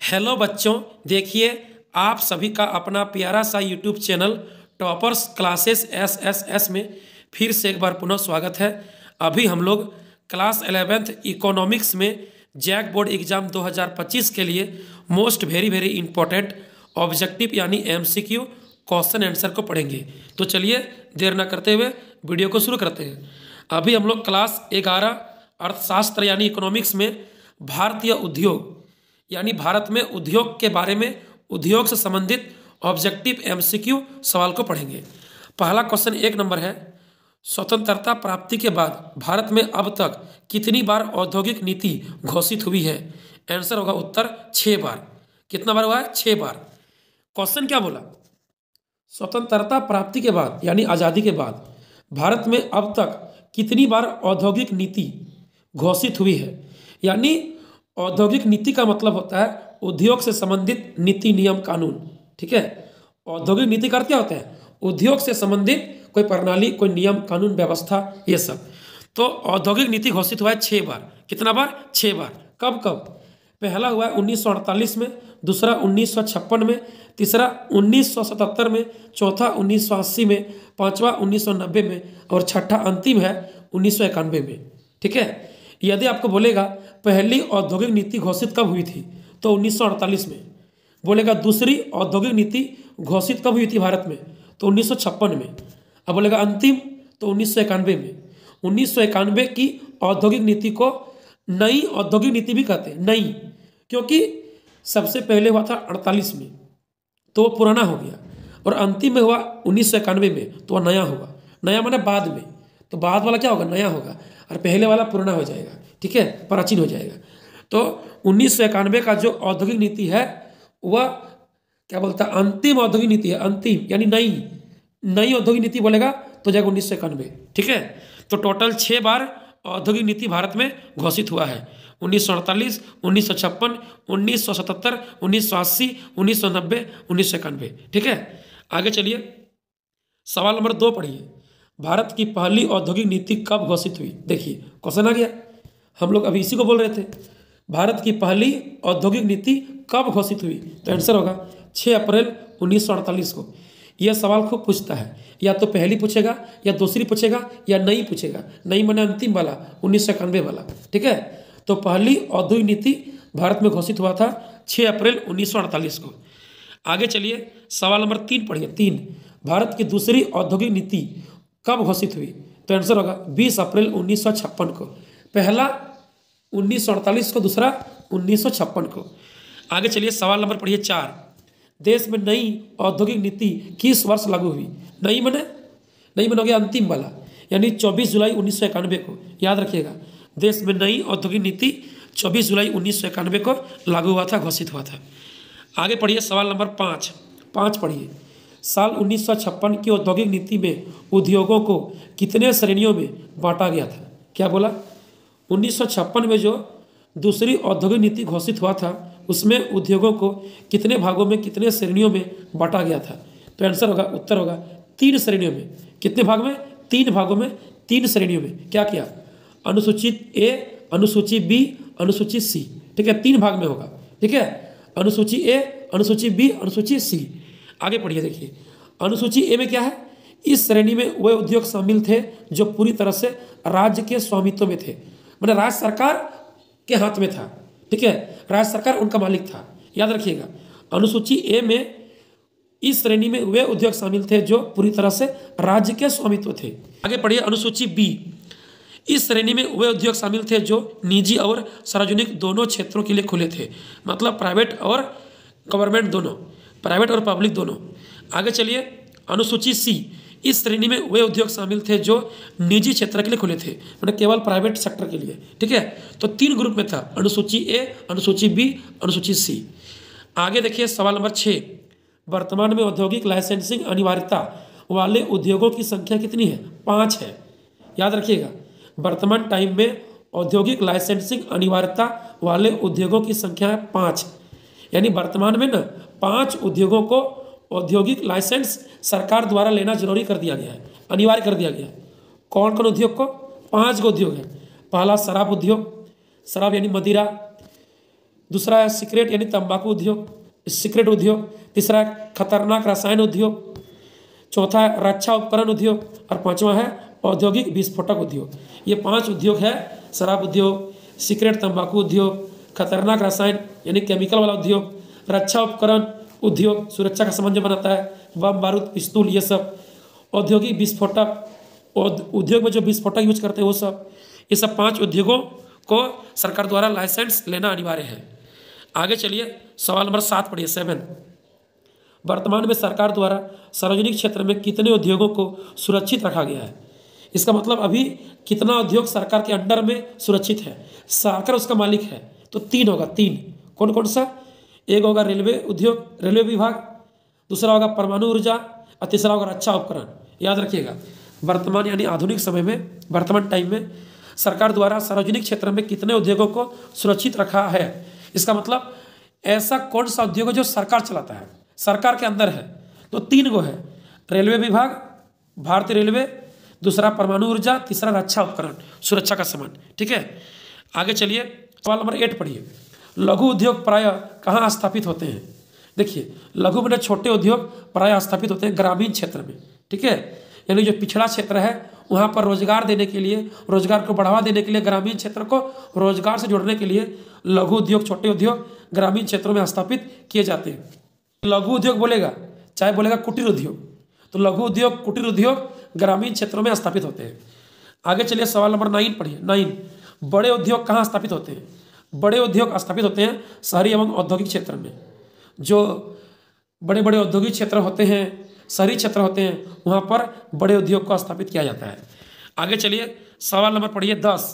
Hello बच्चों, देखिए आप सभी का अपना प्यारा सा YouTube channel toppers classes S में फिर से एक बार पुनः स्वागत है। अभी हम लोग क्लास 11th इकोनॉमिक्स में जैक बोर्ड एग्ज़ाम 2025 के लिए मोस्ट वेरी इम्पोर्टेंट ऑब्जेक्टिव यानी MCQ क्वेश्चन आंसर को पढ़ेंगे। तो चलिए देर न करते हुए वीडियो को शुरू करते हैं। अभी हम लोग क्लास 11 अर्थशास्त्र यानी इकोनॉमिक्स में भारतीय उद्योग यानी भारत में उद्योग के बारे में उद्योग से संबंधित ऑब्जेक्टिव MCQ सवाल को पढ़ेंगे। पहला क्वेश्चन 1 नंबर है, स्वतंत्रता प्राप्ति के बाद भारत में अब तक कितनी बार औद्योगिक नीति घोषित हुई है? आंसर होगा उत्तर 6 बार। कितना बार हुआ है? 6 बार। क्वेश्चन क्या बोला? स्वतंत्रता प्राप्ति के बाद यानी आज़ादी के बाद भारत में अब तक कितनी बार औद्योगिक नीति घोषित हुई है? यानी औद्योगिक नीति का मतलब होता है उद्योग से संबंधित नीति नियम कानून। ठीक है, औद्योगिक नीति का अर्थ क्या होता है? उद्योग से संबंधित कोई प्रणाली, कोई नियम कानून व्यवस्था, ये सब। तो औद्योगिक नीति घोषित हुआ है 6 बार। कितना बार? 6 बार। कब कब? पहला हुआ है 1948 में, दूसरा 1956 में, तीसरा 1977 में, चौथा 1980 में, पांचवा 1990 में और छठा अंतिम है 1991 में। ठीक है, यदि आपको बोलेगा पहली औद्योगिक नीति घोषित कब हुई थी तो 1948 में। बोलेगा दूसरी औद्योगिक नीति घोषित कब हुई थी भारत में तो 1956 में। अब बोलेगा अंतिम तो 1991 में। 1991 की औद्योगिक नीति को नई औद्योगिक नीति भी कहते हैं। नई क्योंकि सबसे पहले हुआ था 48 में तो वो पुराना हो गया, और अंतिम में हुआ 1991 में तो वह नया हुआ। नया माने बाद में, तो बाद वाला क्या होगा? नया होगा, और पहले वाला पुराना हो जाएगा। ठीक है, प्राचीन हो जाएगा। तो 1991 का जो औद्योगिक नीति है वह क्या बोलता है? अंतिम औद्योगिक नीति है। अंतिम यानी नई औद्योगिक नीति बोलेगा तो जाएगा 1991। ठीक है, तो टोटल 6 बार औद्योगिक नीति भारत में घोषित हुआ है। 1948, 1956, 1977, 1980, 1990, 1991। ठीक है, आगे चलिए सवाल नंबर 2 पढ़िए। भारत की पहली औद्योगिक नीति कब घोषित हुई? देखिए क्वेश्चन आ गया, हम लोग अभी इसी को बोल रहे थे। भारत की पहली औद्योगिक नीति कब घोषित हुई? तो आंसर होगा 6 अप्रैल 1948 को। यह सवाल खूब पूछता है, या तो पहली पूछेगा या दूसरी पूछेगा या नई पूछेगा। नई माने अंतिम वाला, 1991 वाला। ठीक है, तो पहली औद्योगिक नीति भारत में घोषित हुआ था 6 अप्रैल 1948 को। आगे चलिए सवाल नंबर 3 पढ़िए। 3, भारत की दूसरी औद्योगिक नीति कब घोषित हुई? तो आंसर होगा 20 अप्रैल 1956 को। पहला 1948 को, दूसरा 1956 को। आगे चलिए सवाल नंबर पढ़िए 4, देश में नई औद्योगिक नीति किस वर्ष लागू हुई? नई मने हो गया अंतिम वाला, यानी 24 जुलाई 1991 को। याद रखिएगा, देश में नई औद्योगिक नीति 24 जुलाई 1991 को लागू हुआ था, घोषित हुआ था। आगे पढ़िए सवाल नंबर 5 पढ़िए। साल 1956 की औद्योगिक नीति में उद्योगों को कितने श्रेणियों में बांटा गया था? क्या बोला? 1956 में जो दूसरी औद्योगिक नीति घोषित हुआ था उसमें उद्योगों को कितने भागों में, कितने श्रेणियों में बांटा गया था? तो आंसर होगा, उत्तर होगा 3 श्रेणियों में। कितने भाग में? 3 भागों में, 3 श्रेणियों में। क्या किया? अनुसूचित ए, अनुसूची बी, अनुसूची सी। ठीक है, 3 भाग में होगा। ठीक है, अनुसूची ए, अनुसूची बी, अनुसूची सी। आगे पढ़िए, देखिए अनुसूची ए में क्या है? इस श्रेणी में वे उद्योग शामिल थे जो पूरी तरह से राज्य के स्वामित्व में थे, मतलब राज्य सरकार के हाथ में था। ठीक है, राज्य सरकार उनका मालिक था। याद रखिएगा, अनुसूची ए में इस श्रेणी में वे उद्योग शामिल थे जो पूरी तरह से राज्य के स्वामित्व थे। आगे पढ़िए अनुसूची बी, इस श्रेणी में वे उद्योग शामिल थे जो निजी और सार्वजनिक दोनों क्षेत्रों के लिए खुले थे, मतलब प्राइवेट और गवर्नमेंट दोनों, प्राइवेट और पब्लिक दोनों। आगे चलिए अनुसूची सी, इस श्रेणी में वे उद्योग शामिल थे जो निजी क्षेत्र के लिए खुले थे, मतलब केवल प्राइवेट सेक्टर के लिए। ठीक है, तो 3 ग्रुप में था, अनुसूची ए, अनुसूची बी, अनुसूची सी। आगे देखिए सवाल नंबर 6, वर्तमान में औद्योगिक लाइसेंसिंग अनिवार्यता वाले उद्योगों की संख्या कितनी है? 5 है। याद रखिएगा, वर्तमान टाइम में औद्योगिक लाइसेंसिंग अनिवार्यता वाले उद्योगों की संख्या है 5। यानी वर्तमान में ना 5 उद्योगों को औद्योगिक लाइसेंस सरकार द्वारा लेना जरूरी कर दिया गया है, अनिवार्य कर दिया गया है। कौन कौन उद्योग को? 5 गो उद्योग है। पहला शराब उद्योग, शराब यानी मदिरा, दूसरा है सिगरेट यानी तंबाकू उद्योग, सिगरेट उद्योग। तीसरा है खतरनाक रसायन उद्योग। चौथा है रक्षा उपकरण उद्योग। और पांचवा है औद्योगिक विस्फोटक उद्योग। ये 5 उद्योग है, शराब उद्योग, सिगरेट तंबाकू उद्योग, खतरनाक रसायन यानी केमिकल वाला उद्योग, रक्षा उपकरण उद्योग सुरक्षा का सामान जो बनाता है, बम बारूद पिस्तौल ये सब, औद्योगिक विस्फोटक उद्योग में जो विस्फोटक यूज करते हैं वो सब। ये सब 5 उद्योगों को सरकार द्वारा लाइसेंस लेना अनिवार्य है। आगे चलिए सवाल नंबर 7 पढ़िए 7। वर्तमान में सरकार द्वारा सार्वजनिक क्षेत्र में कितने उद्योगों को सुरक्षित रखा गया है? इसका मतलब अभी कितना उद्योग सरकार के अंडर में सुरक्षित है, सरकार उसका मालिक है, तो 3 होगा। 3 कौन कौन सा? एक होगा रेलवे उद्योग, रेलवे विभाग, दूसरा होगा परमाणु ऊर्जा और तीसरा होगा रक्षा उपकरण। याद रखिएगा, वर्तमान यानी आधुनिक समय में, वर्तमान टाइम में सरकार द्वारा सार्वजनिक क्षेत्र में कितने उद्योगों को सुरक्षित रखा है। इसका मतलब ऐसा कौन सा उद्योग है जो सरकार चलाता है, सरकार के अंदर है, तो 3 गो है। रेलवे विभाग, भारतीय रेलवे, दूसरा परमाणु ऊर्जा, तीसरा रक्षा उपकरण सुरक्षा का सामान। ठीक है, आगे चलिए सवाल नंबर 8 पढ़िए। लघु उद्योग प्रायः कहाँ स्थापित होते हैं? देखिए, लघु मैंने छोटे उद्योग प्रायः स्थापित होते हैं ग्रामीण क्षेत्र में। ठीक है, यानी जो पिछड़ा क्षेत्र है वहाँ पर रोजगार देने के लिए, रोजगार को बढ़ावा देने के लिए, ग्रामीण क्षेत्र को रोजगार से जोड़ने के लिए लघु उद्योग, छोटे उद्योग ग्रामीण क्षेत्रों में स्थापित किए जाते हैं। लघु उद्योग बोलेगा चाहे बोलेगा कुटीर उद्योग, तो लघु उद्योग, कुटीर उद्योग ग्रामीण क्षेत्रों में स्थापित होते हैं। आगे चलिए सवाल नंबर 9 पढ़िए। 9, बड़े उद्योग कहाँ स्थापित होते हैं? बड़े उद्योग स्थापित होते हैं शहरी एवं औद्योगिक क्षेत्र में। जो बड़े बड़े औद्योगिक क्षेत्र होते हैं, शहरी क्षेत्र होते हैं, वहाँ पर बड़े उद्योग को स्थापित किया जाता है। आगे चलिए सवाल नंबर पढ़िए 10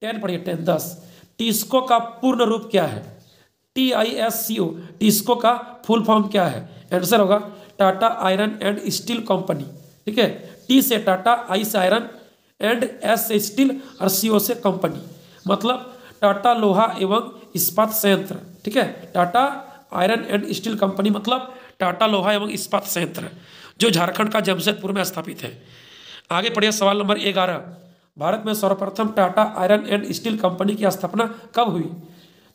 पढ़िए 10। टिस्को का पूर्ण रूप क्या है? TISCO, टिस्को का फुल फॉर्म क्या है? आंसर होगा Tata iron and steel company. ठीक है, टी से टाटा, आई से आयरन, एंड एस से स्टील और CO से कंपनी, मतलब टाटा लोहा एवं इस्पात संयंत्र। ठीक है, Tata iron and steel company मतलब टाटा लोहा एवं इस्पात संयंत्र, जो झारखंड का जमशेदपुर में स्थापित है। आगे पढ़िए सवाल नंबर 11। भारत में सर्वप्रथम Tata iron and steel company की स्थापना कब हुई?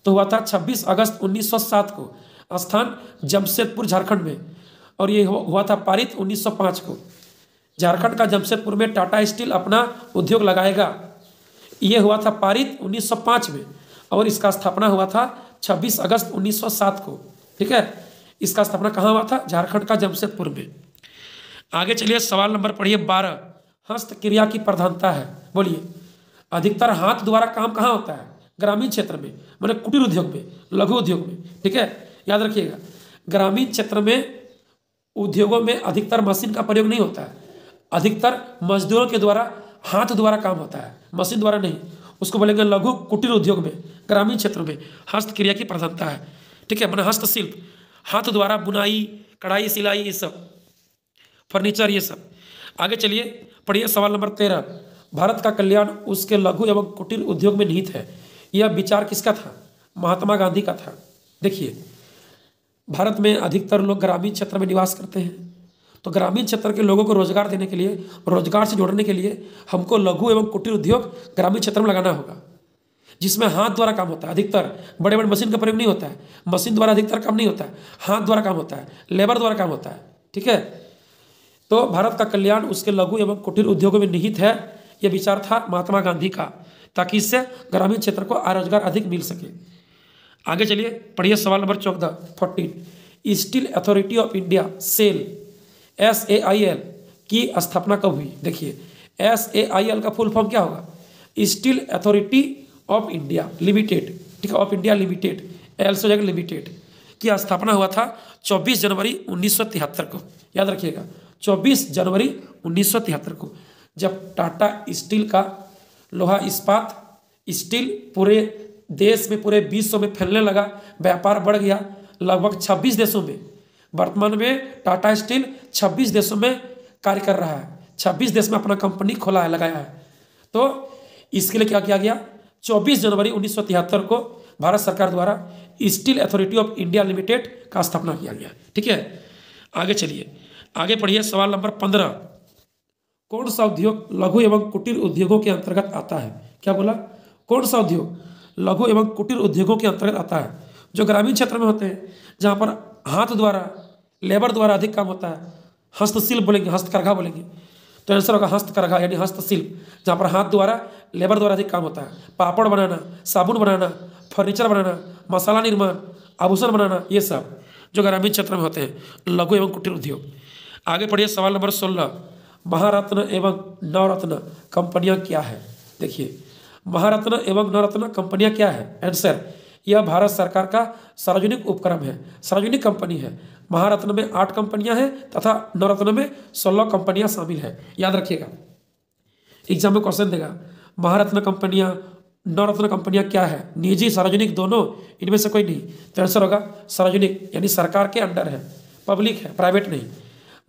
तो हुआ था 26 अगस्त 1907 को, स्थान जमशेदपुर झारखंड में, और ये हुआ था पारित 1905 को। झारखंड का जमशेदपुर में टाटा स्टील अपना उद्योग लगाएगा, ये हुआ था पारित 1905 में, और इसका स्थापना हुआ था 26 अगस्त 1907 को। ठीक है, इसका स्थापना कहाँ हुआ था? झारखंड का जमशेदपुर में। आगे चलिए सवाल नंबर पढ़िए 12। हस्तक्रिया की प्रधानता है, बोलिए। अधिकतर हाथ द्वारा काम कहाँ होता है? ग्रामीण क्षेत्र में, मतलब कुटीर उद्योग में, लघु उद्योग में। ठीक है, याद रखिएगा, ग्रामीण क्षेत्र में उद्योगों में अधिकतर मशीन का प्रयोग नहीं होता है, अधिकतर मजदूरों के द्वारा, हाथ द्वारा काम होता है, मशीन द्वारा नहीं। उसको बोलेंगे लघु कुटीर उद्योग में, ग्रामीण क्षेत्रों में हस्तक्रिया की प्रधानता है। ठीक है, मतलब हस्तशिल्प, हाथ द्वारा बुनाई, कढ़ाई, सिलाई, ये सब, फर्नीचर, ये सब। आगे चलिए पढ़िए सवाल नंबर 13। भारत का कल्याण उसके लघु एवं कुटीर उद्योग में निहित है, यह विचार किसका था? महात्मा गांधी का था। देखिए, भारत में अधिकतर लोग ग्रामीण क्षेत्र में निवास करते हैं, तो ग्रामीण क्षेत्र के लोगों को रोजगार देने के लिए, रोजगार से जोड़ने के लिए हमको लघु एवं कुटीर उद्योग ग्रामीण क्षेत्र में लगाना होगा, जिसमें हाथ द्वारा काम होता है। अधिकतर बड़े बड़े मशीन का प्रयोग नहीं होता है, मशीन द्वारा अधिकतर काम नहीं होता है, हाथ द्वारा काम होता है, लेबर द्वारा काम होता है। ठीक है, तो भारत का कल्याण उसके लघु एवं कुटीर उद्योगों में निहित है, यह विचार था महात्मा गांधी का, ताकि इससे ग्रामीण क्षेत्र को रोजगार अधिक मिल सके। आगे चलिए पढ़िए सवाल नंबर 14 steel authority of India SAIL SAIL की स्थापना कब हुई? देखिए, SAIL का फुल फॉर्म क्या होगा? Steel authority of India limited. ठीक है, ऑफ इंडिया लिमिटेड, एल से जगह लिमिटेड की स्थापना हुआ था 24 जनवरी 1973 को। याद रखिएगा, 24 जनवरी 1973 को, जब टाटा स्टील का लोहा इस्पात स्टील पूरे देश में, पूरे विश्व में फैलने लगा, व्यापार बढ़ गया, लगभग 26 देशों में। वर्तमान में टाटा स्टील 26 देशों में कार्य कर रहा है, 26 देश में अपना कंपनी खोला है, लगाया है। तो इसके लिए क्या किया गया? 24 जनवरी 1973 को भारत सरकार द्वारा steel authority of India limited का स्थापना किया गया। ठीक है, आगे चलिए, आगे पढ़िए सवाल नंबर 15। कौन सा उद्योग लघु एवं कुटीर उद्योगों के अंतर्गत आता है? क्या बोला? कौन सा उद्योग लघु एवं कुटीर उद्योगों के अंतर्गत आता है? जो ग्रामीण क्षेत्र में होते हैं, जहाँ पर हाथ द्वारा, लेबर द्वारा अधिक काम होता है, हस्तशिल्प बोलेंगे, हस्तकरघा बोलेंगे, तो आंसर होगा हस्तकरघा यानी हस्तशिल्प, जहाँ पर हाथ द्वारा, लेबर द्वारा अधिक काम होता है। पापड़ बनाना, साबुन बनाना, फर्नीचर बनाना, मसाला निर्माण, आभूषण बनाना, ये सब जो ग्रामीण क्षेत्र में होते हैं लघु एवं कुटीर उद्योग। आगे पढ़िए सवाल नंबर 16, महारत्न एवं नवरत्न कंपनियां क्या है। देखिए महारत्न एवं नवरत्न कंपनियां क्या है। आंसर, यह भारत सरकार का सार्वजनिक उपक्रम है, सार्वजनिक कंपनी है। महारत्न में 8 कंपनियां हैं तथा नवरत्न में 16 कंपनियां शामिल है। याद रखिएगा, एग्जाम में क्वेश्चन देगा महारत्न कंपनियां, नवरत्न कंपनियां क्या है, निजी सार्वजनिक दोनों, इनमें से कोई नहीं, तो आंसर होगा सार्वजनिक यानी सरकार के अंडर है, पब्लिक है, प्राइवेट नहीं।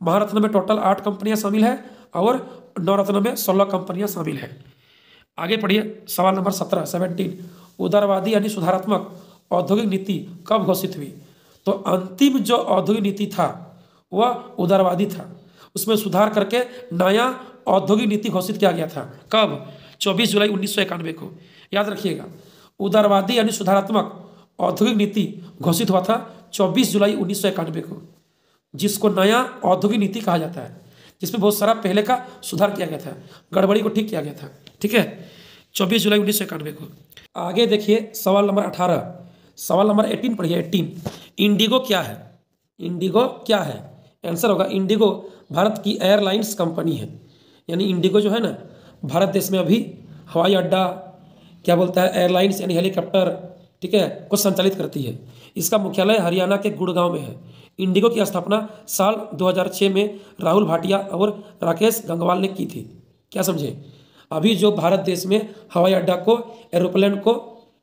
महारत्न में टोटल 8 कंपनियां शामिल है और नवरत्न में 16 कंपनियां शामिल है। आगे पढ़िए सवाल नंबर 17 उदारवादी यानी सुधारात्मक औद्योगिक नीति कब घोषित हुई। तो अंतिम जो औद्योगिक नीति था वह उदारवादी था, उसमें सुधार करके नया औद्योगिक नीति घोषित किया गया था। कब? 24 जुलाई 1991 को। याद रखिएगा, उदारवादी यानी सुधारात्मक औद्योगिक नीति घोषित हुआ था 24 जुलाई 1991 को, जिसको नया औद्योगिक नीति कहा जाता है, जिसमें बहुत सारा पहले का सुधार किया गया था, गड़बड़ी को ठीक किया गया था। ठीक है, 24 जुलाई 1991 को। आगे देखिए सवाल नंबर 18, सवाल नंबर 18 पढ़िए। 18, इंडिगो क्या है। इंडिगो क्या है? आंसर होगा इंडिगो भारत की एयरलाइंस कंपनी है। यानी इंडिगो जो है ना, भारत देश में अभी हवाई अड्डा, क्या बोलता है, एयरलाइंस यानी हेलीकॉप्टर, ठीक है, को संचालित करती है। इसका मुख्यालय हरियाणा के गुड़गांव में है। इंडिगो की स्थापना साल 2006 में राहुल भाटिया और राकेश गंगवाल ने की थी। क्या समझे? अभी जो भारत देश में हवाई अड्डा को, एरोप्लेन को,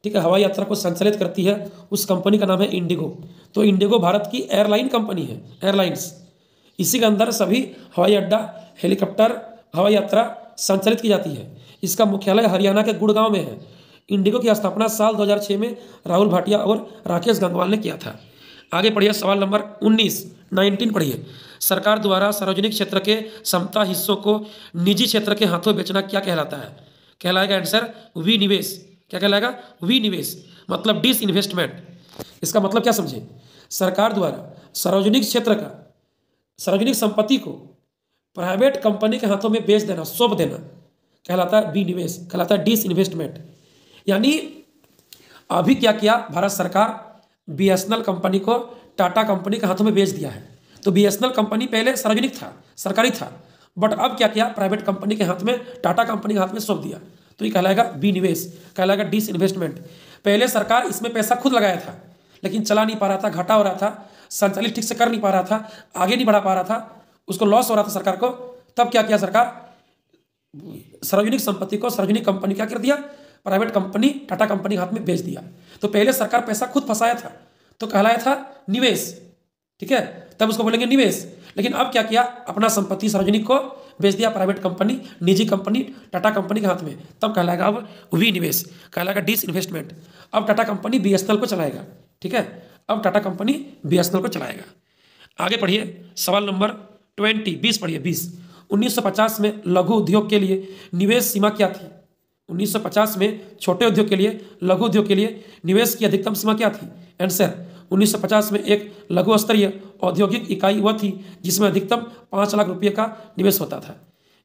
ठीक है, हवाई यात्रा को संचालित करती है, उस कंपनी का नाम है इंडिगो। तो इंडिगो भारत की एयरलाइन कंपनी है, एयरलाइंस। इसी के अंदर सभी हवाई अड्डा, हेलीकॉप्टर, हवाई यात्रा संचालित की जाती है। इसका मुख्यालय हरियाणा के गुड़गांव में है। इंडिगो की स्थापना साल 2006 में राहुल भाटिया और राकेश गंगवाल ने किया था। आगे पढ़िए सवाल नंबर 19 पढ़िए। सरकार द्वारा सार्वजनिक क्षेत्र के समता हिस्सों को निजी क्षेत्र के हाथों बेचना क्या कहलाता है? कहलाएगा आंसर विनिवेश। क्या कहलाएगा? विनिवेश, मतलब डिस इन्वेस्टमेंट। इसका मतलब क्या समझे? सरकार द्वारा सार्वजनिक क्षेत्र का, सार्वजनिक संपत्ति को प्राइवेट कंपनी के हाथों में बेच देना, सौंप देना, कहलाता है विनिवेश, कहलाता है डिस इन्वेस्टमेंट। यानी अभी क्या किया भारत सरकार, बीएसएनएल कंपनी को टाटा कंपनी के हाथों में बेच दिया है। तो बीएसएनएल कंपनी पहले सार्वजनिक था, सरकारी था, बट अब क्या किया, प्राइवेट कंपनी के हाथ में, टाटा कंपनी के हाथ में सौंप दिया। तो ये कहलाएगा विनिवेश, कहलाएगा डिस इन्वेस्टमेंट। पहले सरकार इसमें पैसा खुद लगाया था, लेकिन चला नहीं पा रहा था, घाटा हो रहा था, संचालित ठीक से कर नहीं पा रहा था, आगे नहीं बढ़ा पा रहा था, उसको लॉस हो रहा था सरकार को। तब क्या किया सरकार, सार्वजनिक संपत्ति को सार्वजनिक कंपनी क्या कर दिया, प्राइवेट कंपनी, टाटा कंपनी के हाथ में बेच दिया। तो पहले सरकार पैसा खुद फंसाया था, तो कहलाया था निवेश, ठीक है, तब उसको बोलेंगे निवेश। लेकिन अब क्या किया, अपना संपत्ति सार्वजनिक को बेच दिया प्राइवेट कंपनी, निजी कंपनी, टाटा कंपनी के हाथ में, तब कहलाएगा अब विनिवेश, कहलाएगा डिस इन्वेस्टमेंट। अब टाटा कंपनी बीएसएनएल को चलाएगा, ठीक है, अब टाटा कंपनी बीएसएनएल को चलाएगा। आगे पढ़िए सवाल नंबर 20 पढ़िए। 20, 1950 में लघु उद्योग के लिए निवेश सीमा क्या थी? 1950 में छोटे उद्योग के लिए, लघु उद्योग के लिए निवेश की अधिकतम सीमा क्या थी? आंसर, 1950 में एक लघु स्तरीय औद्योगिक इकाई वह थी जिसमें अधिकतम 5 लाख रुपये का निवेश होता था।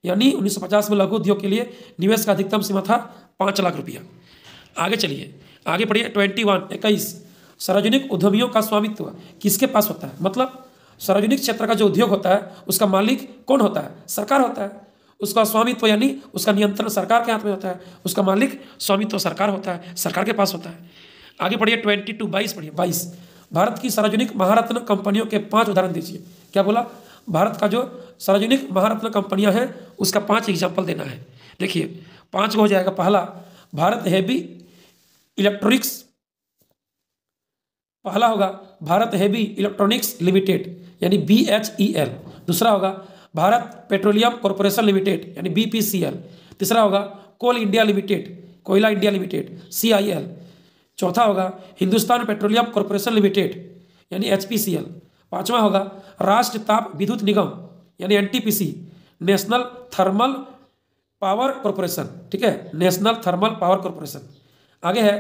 यानी 1950 में लघु उद्योग के लिए निवेश का अधिकतम सीमा था 5 लाख रुपया। आगे चलिए, आगे पढ़िए 21 सार्वजनिक उद्यमियों का स्वामित्व किसके पास होता है? मतलब सार्वजनिक क्षेत्र का जो उद्योग होता है उसका मालिक कौन होता है? सरकार होता है। उसका स्वामित्व यानी उसका नियंत्रण सरकार के हाथ में होता है, उसका मालिक स्वामित्व सरकार होता है, सरकार के पास होता है। आगे पढ़िए 22 पढ़िए। 22, भारत की सार्वजनिक महारत्न कंपनियों के 5 उदाहरण दीजिए। क्या बोला? भारत का जो सार्वजनिक महारत्न कंपनियां हैं उसका 5 एग्जाम्पल देना है। देखिए 5 हो जाएगा। पहला, भारत हेवी इलेक्ट्रॉनिक्स, पहला होगा भारत हेवी इलेक्ट्रॉनिक्स लिमिटेड यानी BHEL। दूसरा होगा भारत पेट्रोलियम कॉर्पोरेशन लिमिटेड यानी BPCL। तीसरा होगा कोल इंडिया लिमिटेड, कोयला इंडिया लिमिटेड CIL। चौथा होगा हिंदुस्तान पेट्रोलियम कॉर्पोरेशन लिमिटेड यानी HPCL। पांचवा होगा राष्ट्र ताप विद्युत निगम यानी NTPC, national thermal power corporation, ठीक है, नेशनल थर्मल पावर कॉर्पोरेशन। आगे है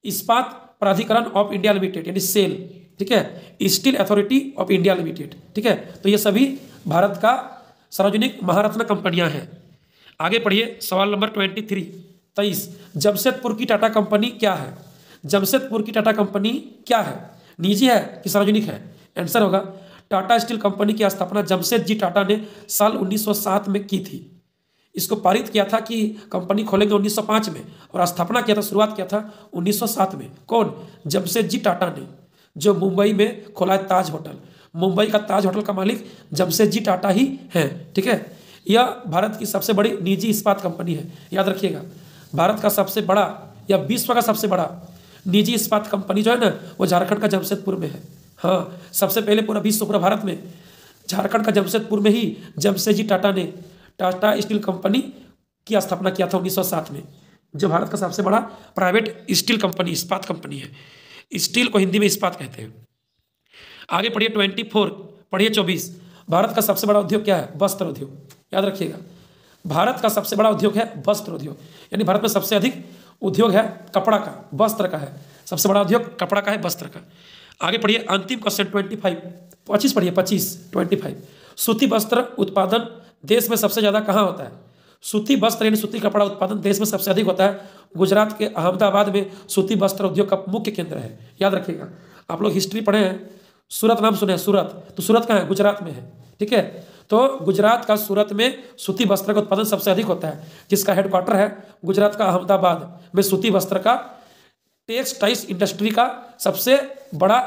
इस्पात प्राधिकरण ऑफ इंडिया लिमिटेड यानी सेल, ठीक है, steel authority of India limited, ठीक है। तो ये सभी भारत का सार्वजनिक महारत्न कंपनियां हैं। आगे पढ़िए सवाल नंबर 23 जमशेदपुर की टाटा कंपनी क्या है? जमशेदपुर की टाटा कंपनी क्या है? निजी है कि सार्वजनिक है? आंसर होगा टाटा स्टील कंपनी की स्थापना जमशेद जी टाटा ने साल 1907 में की थी। इसको पारित किया था कि कंपनी खोलेंगे 1905 में, और स्थापना किया था, शुरुआत किया था 1907 में। कौन? जमशेद जी टाटा ने, जो मुंबई में खोला है ताज होटल। मुंबई का ताज होटल का मालिक जमशेद जी टाटा ही हैं, ठीक है। यह भारत की सबसे बड़ी निजी इस्पात कंपनी है, याद रखिएगा। भारत का सबसे बड़ा या विश्व का सबसे बड़ा निजी इस्पात कंपनी जो है ना, वो झारखंड का जमशेदपुर में है। हाँ, सबसे पहले पूरा विश्व, पूरा भारत में झारखंड का जमशेदपुर में ही जमशेद जी टाटा ने टाटा स्टील कंपनी की स्थापना किया था 1907 में, जो भारत का सबसे बड़ा प्राइवेट स्टील कंपनी, इस्पात कंपनी है। स्टील को हिंदी में इस्पात कहते हैं। आगे पढ़िए 24, पढ़िए 24। भारत का सबसे बड़ा उद्योग क्या है? वस्त्र उद्योग, याद रखिएगा। भारत का सबसे बड़ा उद्योग है वस्त्र उद्योग, यानी भारत में सबसे अधिक उद्योग है कपड़ा का, वस्त्र का है। सबसे बड़ा उद्योग कपड़ा का है, वस्त्र का। आगे पढ़िए अंतिम क्वेश्चन 25 पढ़िए 25। सूती वस्त्र उत्पादन देश में सबसे ज़्यादा कहाँ होता है? सूती वस्त्र यानी सूती कपड़ा उत्पादन देश में सबसे अधिक होता है गुजरात के अहमदाबाद में। सूती वस्त्र उद्योग का मुख्य केंद्र है, याद रखिएगा। आप लोग हिस्ट्री पढ़े हैं, सूरत नाम सुने हैं, सूरत, तो सूरत कहाँ है? गुजरात में है, ठीक है। तो गुजरात का सूरत में सूती वस्त्र का उत्पादन सबसे अधिक होता है, जिसका हेडक्वार्टर है गुजरात का अहमदाबाद में। सूती वस्त्र का टेक्सटाइल्स इंडस्ट्री का सबसे बड़ा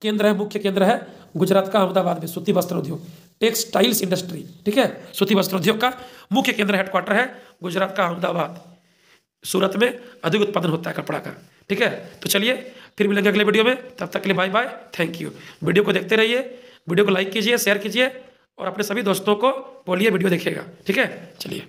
केंद्र है, मुख्य केंद्र है गुजरात का अहमदाबाद में। सूती वस्त्र उद्योग, टेक्सटाइल्स इंडस्ट्री, ठीक है, सूती वस्त्र उद्योग का मुख्य केंद्र, हेडक्वार्टर है गुजरात का अहमदाबाद। सूरत में अधिक उत्पादन होता है कपड़ा का, ठीक है। तो चलिए फिर मिलेंगे अगले वीडियो में, तब तक के लिए bye bye, thank you. Video को देखते रहिए, वीडियो को लाइक कीजिए, शेयर कीजिए, और अपने सभी दोस्तों को बोलिए वीडियो देखिएगा, ठीक है। चलिए।